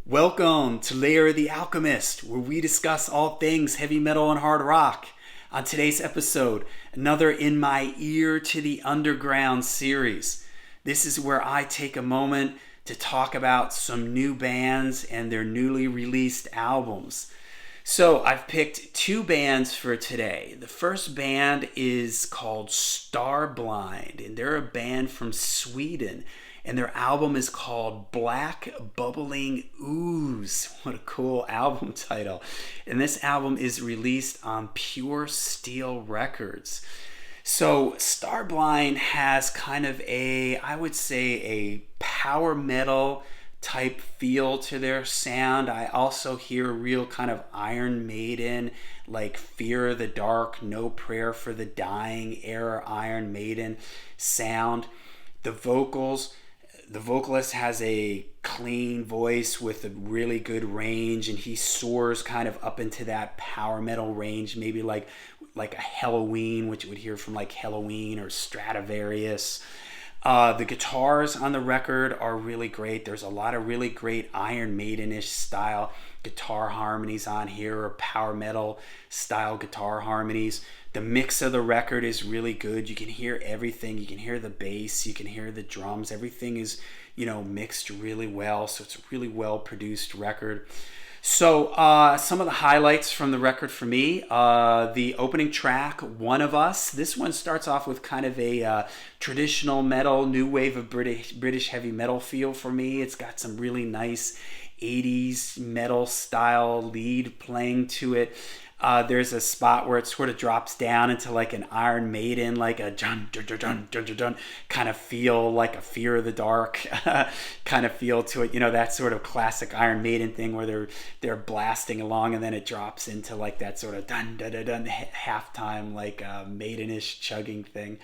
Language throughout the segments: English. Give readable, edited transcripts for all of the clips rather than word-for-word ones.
Welcome to Layer the Alchemist, where we discuss all things heavy metal and hard rock. On today's episode, another In My Ear to the Underground series. This is where I take a moment to talk about some new bands and their newly released albums. So I've picked two bands for today. The first band is called Starblind, and they're a band from Sweden. And their album is called Black Bubbling Ooze. What a cool album title. And this album is released on Pure Steel Records. So Starblind has kind of I would say a power metal type feel to their sound. I also hear a real kind of Iron Maiden, like Fear of the Dark, No Prayer for the Dying era Iron Maiden sound. The vocalist has a clean voice with a really good range, and he soars kind of up into that power metal range, maybe like a Helloween, which you would hear from like Helloween or Stratovarius. The guitars on the record are really great. There's a lot of really great Iron Maiden-ish style guitar harmonies on here, or power metal style guitar harmonies. The mix of the record is really good. You can hear everything. You can hear the bass. You can hear the drums. Everything is, mixed really well. So it's a really well produced record. So some of the highlights from the record for me, the opening track, One of Us. This one starts off with kind of a traditional metal, new wave of British heavy metal feel for me. It's got some really nice 80s metal style lead playing to it. There's a spot where it sort of drops down into like an Iron Maiden, like a dun dun dun dun dun dun dun kind of feel, like a Fear of the Dark kind of feel to it. That sort of classic Iron Maiden thing where they're blasting along, and then it drops into like that sort of dun dun dun dun halftime, like Maidenish chugging thing.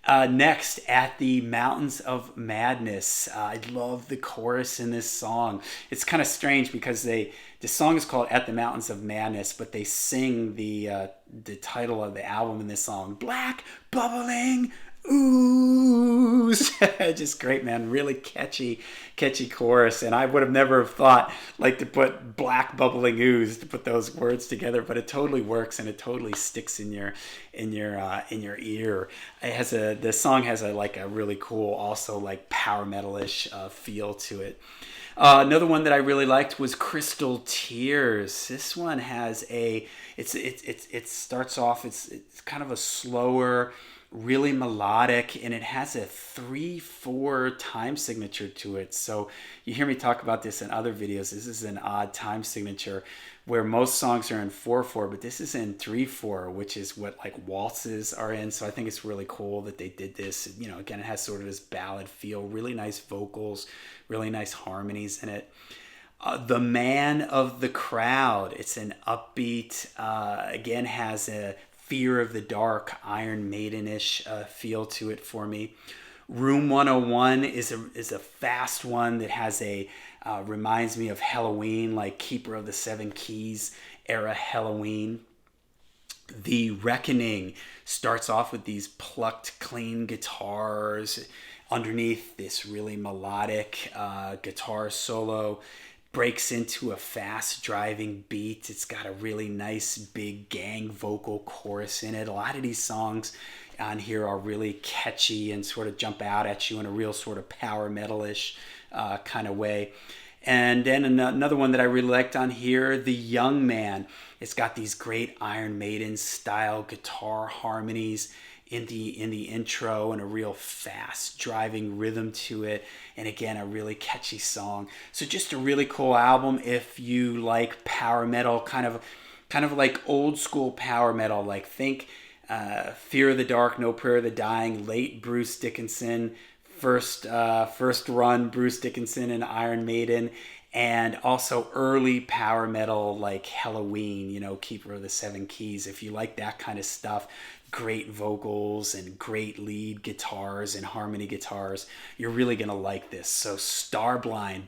Next, At the Mountains of Madness. I love the chorus in this song. It's kind of strange because the song is called At the Mountains of Madness, but they sing the title of the album in this song, Black Bubbling Ooze. Just great, man. Really catchy chorus. And I would have never thought like to put Black Bubbling Ooze, to put those words together, but it totally works, and it totally sticks in your ear. The song has a really cool, also like power metal-ish feel to it. Another one that I really liked was Crystal Tears. This one has it starts off, it's kind of a slower, really melodic, and it has a 3/4 time signature to it. So you hear me talk about this in other videos. This is an odd time signature where most songs are in 4/4, but this is in 3/4, which is what like waltzes are in. So I think it's really cool that they did this. Again, it has sort of this ballad feel, really nice vocals, really nice harmonies in it. The Man of the Crowd. It's an upbeat, again, has a Fear of the Dark, Iron Maiden-ish feel to it for me. Room 101 is a fast one that has reminds me of Helloween, like Keeper of the Seven Keys era Helloween. The Reckoning starts off with these plucked, clean guitars underneath this really melodic guitar solo. Breaks into a fast driving beat. It's got a really nice big gang vocal chorus in it. A lot of these songs on here are really catchy and sort of jump out at you in a real sort of power metal-ish kind of way. And then another one that I really liked on here, The Young Man. It's got these great Iron Maiden style guitar harmonies in the intro, and a real fast driving rhythm to it, and again a really catchy song. So just a really cool album if you like power metal, kind of like old school power metal, like think Fear of the Dark, No Prayer of the Dying, late Bruce Dickinson, first run Bruce Dickinson and Iron Maiden, and also early power metal like Helloween, Keeper of the Seven Keys. If you like that kind of stuff, great vocals and great lead guitars and harmony guitars, you're really going to like this. So Starblind,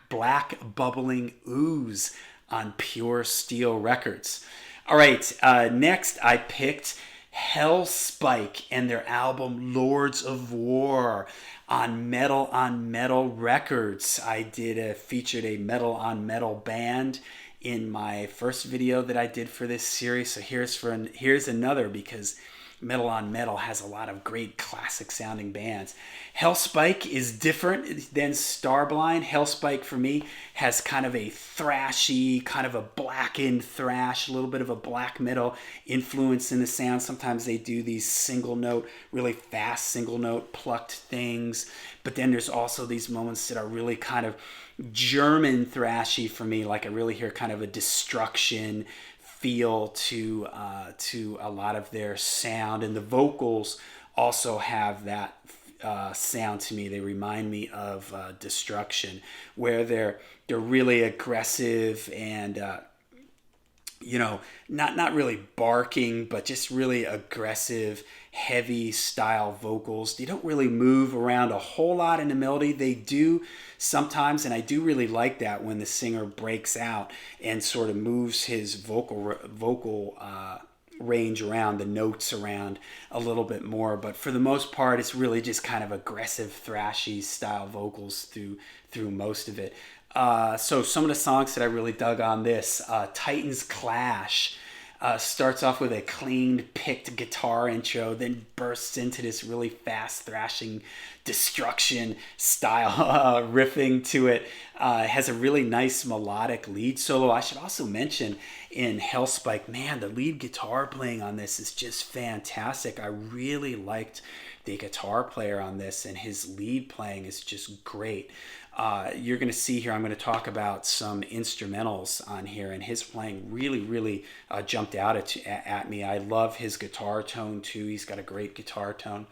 Black Bubbling Ooze on Pure Steel Records. All right, next I picked Hellspike and their album Lords of War on Metal Records. I featured a Metal on Metal band in my first video that I did for this series. So here's another, because Metal on Metal has a lot of great classic sounding bands. Hellspike is different than Starblind. Hellspike for me has kind of a thrashy, kind of a blackened thrash, a little bit of a black metal influence in the sound. Sometimes they do these single note, really fast single note plucked things. But then there's also these moments that are really kind of German thrashy for me. Like I really hear kind of a Destruction feel to a lot of their sound, and the vocals also have that sound to me. They remind me of Destruction, where they're really aggressive and not really barking, but just really aggressive, heavy style vocals. They don't really move around a whole lot in the melody. They do sometimes, and I do really like that when the singer breaks out and sort of moves his vocal range around, the notes around a little bit more. But for the most part, it's really just kind of aggressive, thrashy style vocals through most of it. So some of the songs that I really dug on this, Titans Clash, starts off with a clean picked guitar intro, then bursts into this really fast thrashing Destruction style riffing to it. It has a really nice melodic lead solo. I should also mention in Hellspike, man, the lead guitar playing on this is just fantastic. I really liked the guitar player on this, and his lead playing is just great. You're going to see here, I'm going to talk about some instrumentals on here, and his playing really jumped out at me. I love his guitar tone too. He's got a great guitar tone.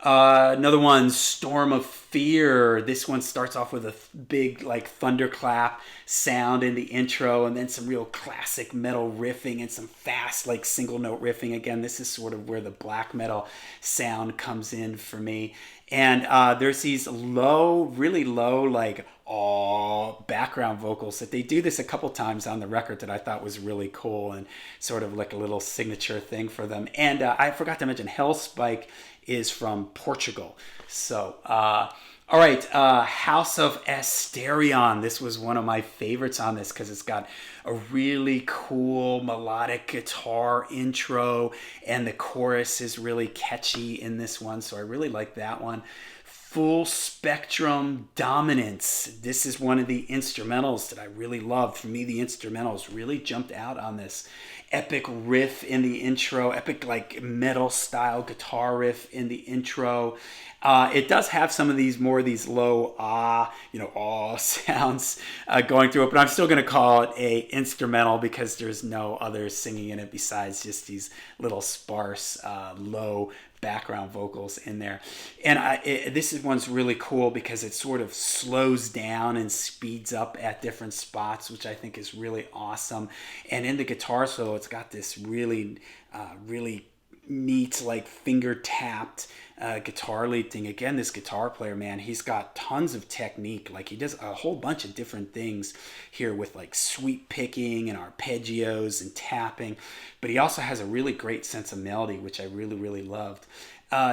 Another one, Storm of Fear. This one starts off with a big like thunderclap sound in the intro, and then some real classic metal riffing and some fast like single note riffing. Again, this is sort of where the black metal sound comes in for me. And there's these really low, like background vocals that they do this a couple times on the record that I thought was really cool and sort of like a little signature thing for them. And I forgot to mention, Hellspike is from Portugal. So, all right, House of Asterion. This was one of my favorites on this because it's got a really cool melodic guitar intro, and the chorus is really catchy in this one, so I really like that one. Full Spectrum Dominance. This is one of the instrumentals that I really loved. For me, the instrumentals really jumped out on this. Epic riff in the intro, epic like metal style guitar riff in the intro. It does have some of these low sounds going through it, but I'm still going to call it a instrumental because there's no other singing in it besides just these little sparse low background vocals in there. And this one's really cool because it sort of slows down and speeds up at different spots, which I think is really awesome. And in the guitar solo, it's got this really neat, like finger tapped guitar lead thing. Again, this guitar player, man, he's got tons of technique. Like he does a whole bunch of different things here with like sweep picking and arpeggios and tapping, but he also has a really great sense of melody, which I really loved.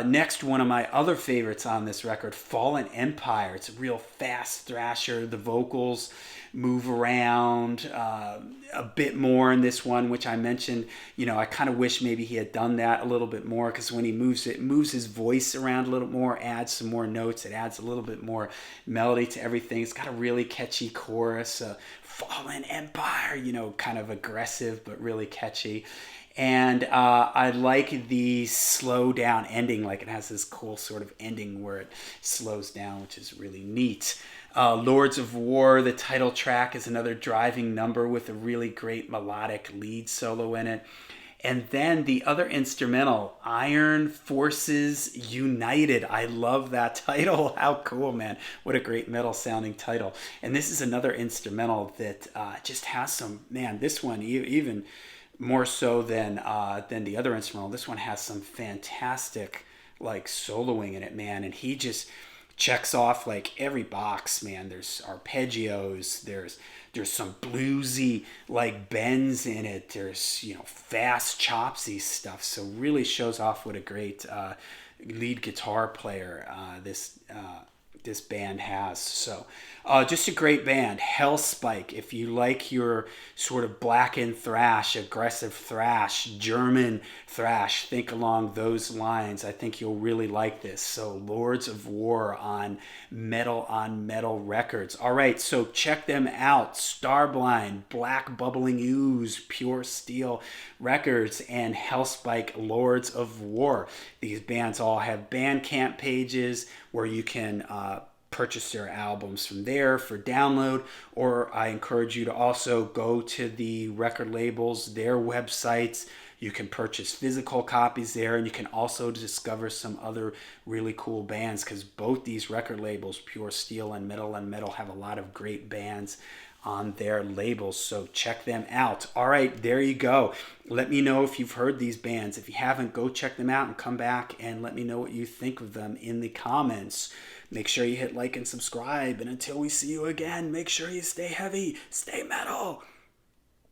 Next, one of my other favorites on this record, Fallen Empire. It's a real fast thrasher. The vocals move around a bit more in this one, which I mentioned. I kind of wish maybe he had done that a little bit more, because when he moves his voice around a little more, adds some more notes. It adds a little bit more melody to everything. It's got a really catchy chorus. Fallen Empire, kind of aggressive but really catchy. And I like the slow down ending. Like it has this cool sort of ending where it slows down, which is really neat. Lords of War, the title track, is another driving number with a really great melodic lead solo in it. And then the other instrumental, Iron Forces United. I love that title. How cool, man. What a great metal sounding title. And this is another instrumental that just has some, man, this one even more so than the other instrumental. This one has some fantastic like soloing in it, man. And he checks off like every box, man. There's arpeggios, there's some bluesy like bends in it. There's, fast chopsy stuff. So really shows off what a great lead guitar player this band has. So just a great band. Hellspike, if you like your sort of blackened thrash, aggressive thrash, German thrash, think along those lines. I think you'll really like this. So Lords of War on Metal Records. All right, so check them out. Starblind, Black Bubbling Ooze, Pure Steel Records, and Hellspike, Lords of War. These bands all have Bandcamp pages where you can purchase their albums from there for download, or I encourage you to also go to the record labels, their websites. You can purchase physical copies there, and you can also discover some other really cool bands, because both these record labels, Pure Steel and Metal, have a lot of great bands on their labels, so check them out. All right, there you go. Let me know if you've heard these bands. If you haven't, go check them out and come back and let me know what you think of them in the comments. Make sure you hit like and subscribe, and until we see you again, make sure you stay heavy, stay metal.